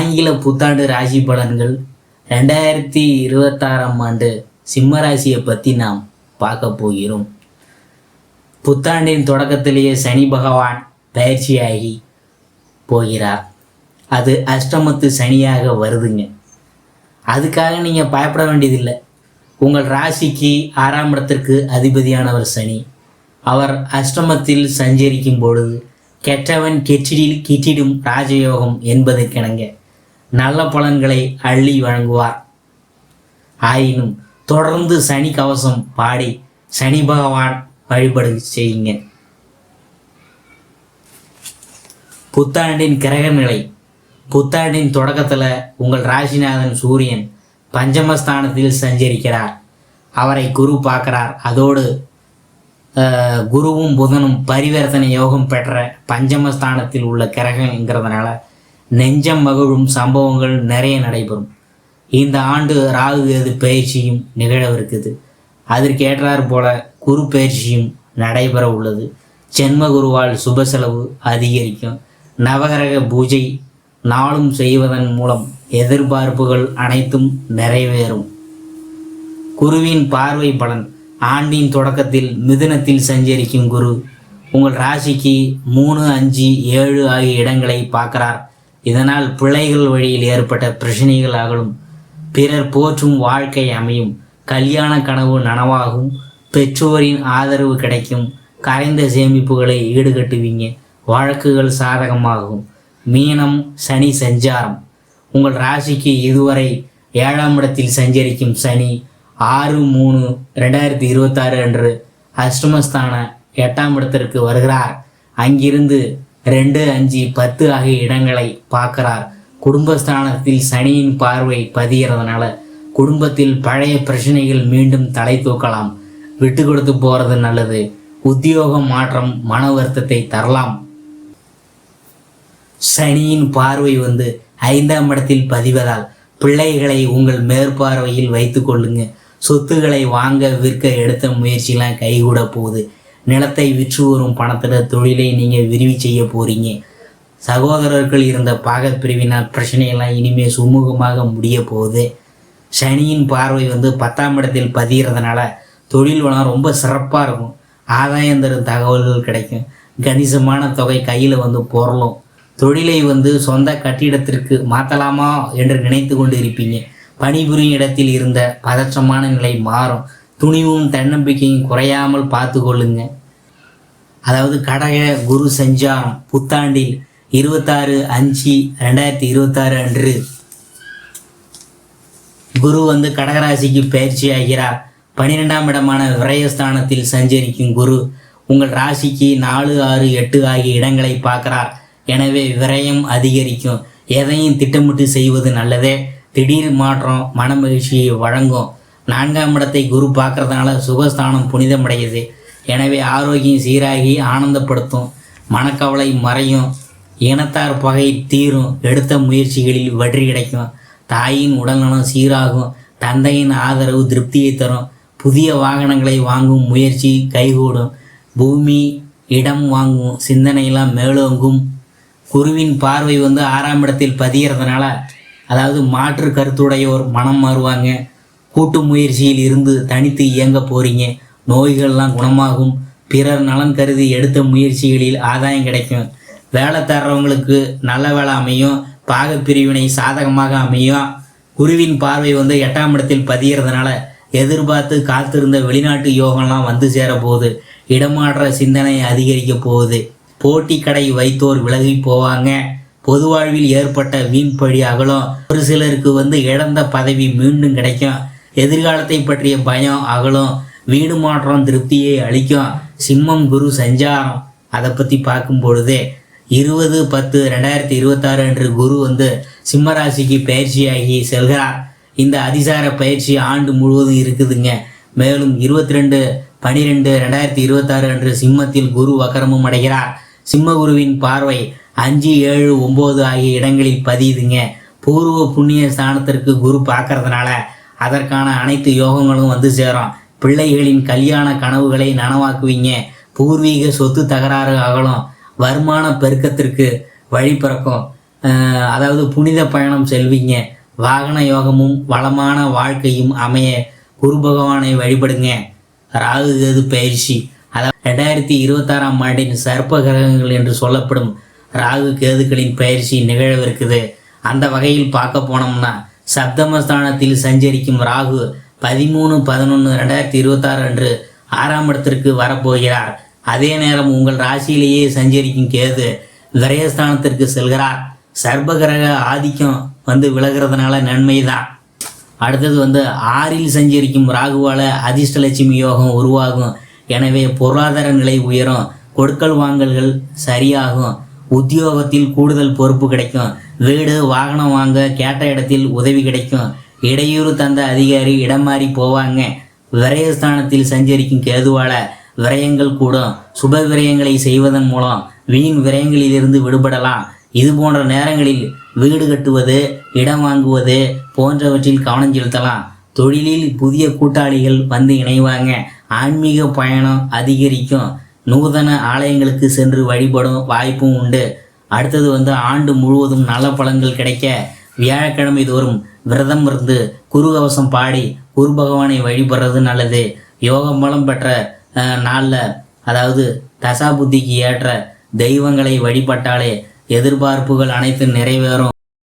ஆங்கில புத்தாண்டு ராசி பலன்கள் 2026ஆம் ஆண்டு சிம்ம ராசியை பற்றி நாம் பார்க்க போகிறோம். புத்தாண்டின் தொடக்கத்திலேயே சனி பகவான் பயிற்சியாகி போகிறார். அது அஷ்டமத்து சனியாக வருதுங்க. அதுக்காக நீங்கள் பயப்பட வேண்டியதில்லை. உங்கள் ராசிக்கு 6ஆம் இடத்திற்கு அதிபதியானவர் சனி. அவர் அஷ்டமத்தில் சஞ்சரிக்கும் பொழுது கெட்டவன் கெட்டிடில் கிட்டிடும் ராஜயோகம் என்பதற்கிணங்க நல்ல பலன்களை அள்ளி வழங்குவார். ஆயினும் தொடர்ந்து சனி கவசம் பாடி சனி பகவான் வழிபாடு செய்யுங்க. புத்தாண்டின் கிரக நிலை. புத்தாண்டின் தொடக்கத்தில் உங்கள் ராசிநாதன் சூரியன் பஞ்சமஸ்தானத்தில் சஞ்சரிக்கிறார். அவரை குரு பார்க்கிறார். அதோடு குருவும் புதனும் பரிவர்த்தனை யோகம் பெற்ற பஞ்சமஸ்தானத்தில் உள்ள கிரகங்கிறதுனால நெஞ்சம் மகிழும் சம்பவங்கள் நிறைய நடைபெறும். இந்த ஆண்டு ராகு கேது பயிற்சியும் நிகழவிருக்குது. அதற்கு ஏற்றாற் போல குரு பயிற்சியும் நடைபெற உள்ளது. ஜென்ம குருவால் சுப செலவு அதிகரிக்கும். நவகிரக பூஜை நாளும் செய்வதன் மூலம் எதிர்பார்ப்புகள் அனைத்தும் நிறைவேறும். குருவின் பார்வை பலன். ஆண்டின் தொடக்கத்தில் மிதுனத்தில் சஞ்சரிக்கும் குரு உங்கள் ராசிக்கு 3, 5, 7 ஆகிய இடங்களை பார்க்கிறார். இதனால் பிள்ளைகள் வழியில் ஏற்பட்ட பிரச்சனைகள் அகலும். பிறர் போற்றும் வாழ்க்கை அமையும். கல்யாண கனவு நனவாகும். பெற்றோரின் ஆதரவு கிடைக்கும். கரைந்த சேமிப்புகளை ஈடுகட்டுவீங்க. வழக்குகள் சாதகமாகும். மீனம் சனி சஞ்சாரம். உங்கள் ராசிக்கு இதுவரை 7ஆம் இடத்தில் சஞ்சரிக்கும் சனி 6/3/2026 அன்று அஷ்டமஸ்தான 8ஆம் இடத்திற்கு வருகிறார். அங்கிருந்து 2, 5, 10 ஆகிய இடங்களை பார்க்கிறார். குடும்பஸ்தானத்தில் சனியின் பார்வை பதிகிறதுனால குடும்பத்தில் பழைய பிரச்சனைகள் மீண்டும் தலை தூக்கலாம். விட்டு கொடுத்து போகிறது நல்லது. உத்தியோக மாற்றம் மன வருத்தத்தை தரலாம். சனியின் பார்வை 5ஆம் இடத்தில் பதிவதால் பிள்ளைகளை உங்கள் மேற்பார்வையில் வைத்து கொள்ளுங்க. சொத்துக்களை வாங்க விற்க எடுத்த முயற்சிலாம் கைகூட போகுது. நிலத்தை விற்று வரும் பணத்தில் தொழிலை நீங்கள் விரிவி செய்ய போகிறீங்க. சகோதரர்கள் இருந்த பாகப்பிரிவினால் பிரச்சனையெல்லாம் இனிமேல் சுமூகமாக முடிய போகுது. சனியின் பார்வை 10ஆம் இடத்தில் பதிகிறதுனால தொழில் வளம் ரொம்ப சிறப்பாக இருக்கும். ஆதாயம் தரும் தகவல்கள் கிடைக்கும். கணிசமான தொகை கையில் பொருளும். தொழிலை சொந்த கட்டிடத்திற்கு மாற்றலாமா என்று நினைத்து கொண்டு இருப்பீங்க. பணிபுரியும் இடத்தில் இருந்த பதற்றமான நிலை மாறும். துணிவும் தன்னம்பிக்கையும் குறையாமல் பார்த்து கொள்ளுங்க. அதாவது கடக குரு சஞ்சாரம் புத்தாண்டில் 26/5/2026 அன்று குரு கடகராசிக்கு பயிற்சி ஆகிறார். 12ஆம் இடமான விரயஸ்தானத்தில் சஞ்சரிக்கும் குரு உங்கள் ராசிக்கு 4, 6, 8 ஆகிய இடங்களை பார்க்கிறார். எனவே விரயம் அதிகரிக்கும். எதையும் திட்டமிட்டு செய்வது நல்லதே. திடீர் மாற்றம் மன மகிழ்ச்சியை வழங்கும். 4ஆம் இடத்தை குரு பார்க்கறதுனால சுகஸ்தானம் புனிதமடையுது. எனவே ஆரோக்கியம் சீராகி ஆனந்தப்படுத்தும். மனக்கவலை மறையும். இனத்தார் பகை தீரும். எடுத்த முயற்சிகளில் வெற்றி கிடைக்கும். தாயின் உடல்நலம் சீராகும். தந்தையின் ஆதரவு திருப்தியை தரும். புதிய வாகனங்களை வாங்கும் முயற்சி கைகூடும். பூமி இடம் வாங்கும் சிந்தனையெல்லாம் மேலோங்கும். குருவின் பார்வை 6ஆம் இடத்தில் பதிகிறதுனால அதாவது மாற்று கருத்துடையோர் மனம் மாறுவாங்க. கூட்டு முயற்சியில் இருந்து தனித்து இயங்க போகிறீங்க. நோய்கள்லாம் குணமாகும். பிறர் நலன் கருதி எடுத்த முயற்சிகளில் ஆதாயம் கிடைக்கும். வேலை தர்றவங்களுக்கு நல்ல வேலை அமையும். பாகப்பிரிவினை சாதகமாக அமையும். குருவின் பார்வை 8ஆம் இடத்தில் பதிகிறதுனால எதிர்பார்த்து காத்திருந்த வெளிநாட்டு யோகம்லாம் சேர போகுது. இடமாற்ற சிந்தனை அதிகரிக்க போகுது. போட்டி கடை வைத்தோர் விலகி போவாங்க. பொது வாழ்வில் ஏற்பட்ட வீண் பழி அகலும். ஒரு சிலருக்கு இழந்த பதவி மீண்டும் கிடைக்கும். எதிர்காலத்தை பற்றிய பயம் அகலும். வீடு மாற்றம் திருப்தியை அளிக்கும். சிம்மம் குரு சஞ்சாரம் அதை பற்றி பார்க்கும் பொழுதே 20/10/2026 அன்று குரு சிம்மராசிக்கு பயிற்சியாகி செல்கிறார். இந்த அதிசார பயிற்சி ஆண்டு முழுவதும் இருக்குதுங்க. மேலும் 22/12/2026 அன்று சிம்மத்தில் குரு வக்கரமும் அடைகிறார். சிம்ம குருவின் பார்வை 5, 7, 9 ஆகிய இடங்களில் பதியுதுங்க. பூர்வ புண்ணிய ஸ்தானத்திற்கு குரு பார்க்கறதுனால அதற்கான அனைத்து யோகங்களும் சேரும். பிள்ளைகளின் கல்யாண கனவுகளை நனவாக்குவீங்க. பூர்வீக சொத்து தகராறு அகலும். வருமான பெருக்கத்திற்கு வழி பிறக்கும். அதாவது புனித பயணம் செல்வீங்க. வாகன யோகமும் வளமான வாழ்க்கையும் அமைய குரு பகவானை வழிபடுங்க. ராகு கேது பயிற்சி, அதாவது 2026ஆம் ஆண்டின் சர்ப்ப கிரகங்கள் என்று சொல்லப்படும் ராகு கேதுக்களின் பயிற்சி நிகழவிருக்குது. அந்த வகையில் பார்க்க போனோம்னா சப்தமஸ்தானத்தில் சஞ்சரிக்கும் ராகு 13/11/2026 அன்று 6ஆம் இடத்திற்கு வரப்போகிறார். அதே நேரம் உங்கள் ராசியிலேயே சஞ்சரிக்கும் கேது விரயஸ்தானத்திற்கு செல்கிறார். சர்ப்ப கிரக ஆதிக்கம் விலகிறதுனால நன்மை தான். அடுத்தது 6இல் சஞ்சரிக்கும் ராகுவால அதிர்ஷ்டலட்சுமி யோகம் உருவாகும். எனவே பொருளாதார நிலை உயரும், கொடுக்கல் வாங்கல்கள் சரியாகும், உத்தியோகத்தில் கூடுதல் பொறுப்பு கிடைக்கும், வீடு வாகனம் வாங்க கேட்ட இடத்தில் உதவி கிடைக்கும், இடையூறு தந்த அதிகாரி இடம் மாறி போவாங்க. விரயஸ்தானத்தில் சஞ்சரிக்கும் கேதுவால விரயங்கள் கூடும். சுப விரயங்களை செய்வதன் மூலம் வீண் விரயங்களிலிருந்து விடுபடலாம். இது போன்ற நேரங்களில் வீடு கட்டுவது, இடம் வாங்குவது போன்றவற்றில் கவனம் செலுத்தலாம். தொழிலில் புதிய கூட்டாளிகள் இணைவாங்க. ஆன்மீக பயணம் அதிகரிக்கும். நூதன ஆலயங்களுக்கு சென்று வழிபடும் வாய்ப்பும் உண்டு. அடுத்தது ஆண்டு முழுவதும் நல்ல பலன்கள் கிடைக்க வியாழக்கிழமை தோறும் விரதம் இருந்து குரு கவசம் பாடி குரு பகவானை வழிபடுறது நல்லது. யோகம் பலம் பெற்ற நாளில், அதாவது தசா புத்திக்கு ஏற்ற தெய்வங்களை வழிபட்டாலே எதிர்பார்ப்புகள் அனைத்தும் நிறைவேறும்.